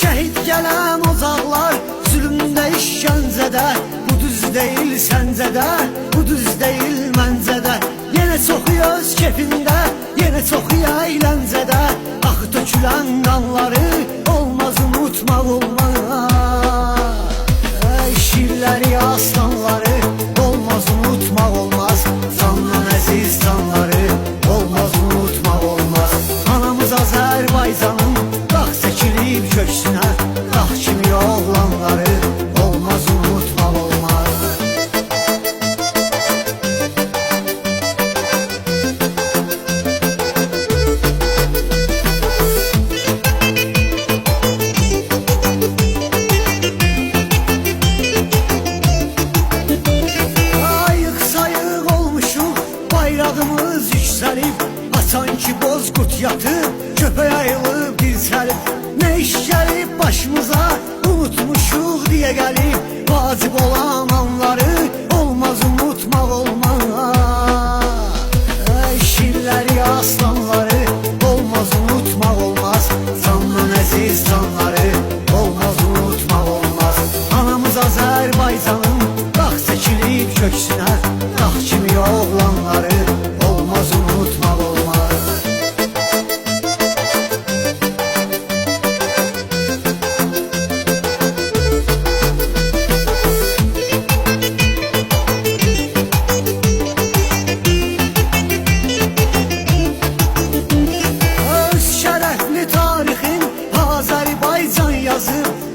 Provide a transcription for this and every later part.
Şehit gelen ocaklar zulümde işkencede, bu düz değil sence de, bu düz değil məncə də. Yenə çox öz kefində, yenə çox əyləncədə, axı tökülən qanları olmaz unutmaq olmaz. Şirləri, aslanları olmaz unutmaq olmaz. Candan əziz canları olmaz unutmaq olmaz. Anamız Azərbaycanın dağ çəkilib köksünə, dağ kimi oğlanları olmaz unutmaq olmaz. Ayıq sayıq olmuşuq, bayrağımız yüksəlib, açan ki bozqurt yatıb, köpək ayılıb dirçəlib. Ne iş gəlib başımıza, unutmuşuq deyə gəlib, vacib olan anları olmaz unutmaq olmaz. Şirləri, aslanları olmaz unutmaq olmaz. Candan əziz canları olmaz unutmaq olmaz. Anamız Azərbaycanın dağ çəkilib köksünə, dağ kimi oğlanları olmaz unutmaq olmaz.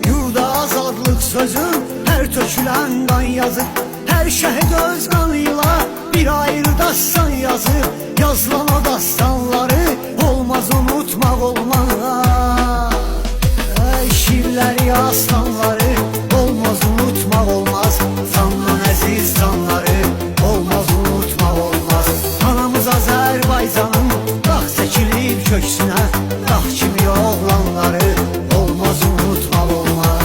Yurda azadlıq sözüm, hər tökülən qan yazıb, hər şəhid öz qanıyla bir ayrı dastan yazıb. Yazılan o dastanları olmaz unutmaq olmaz. Şirləri, aslanları olmaz unutmaq olmaz. Candan əziz canları olmaz unutmaq olmaz. Anamız Azərbaycanın dağ çəkilib köksünə, dağ kimi oğlanları olmaz unutmaq olmaz.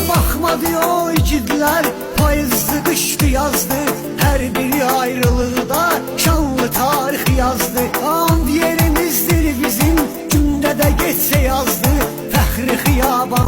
Baxmadı o igidlər, payızdı, qışdı, yazdı, hər biri ayrılıqda şanlı tarix yazdı. And yerimizdir bizim, gündə də geçsə yazdı, fəxri xiyaban.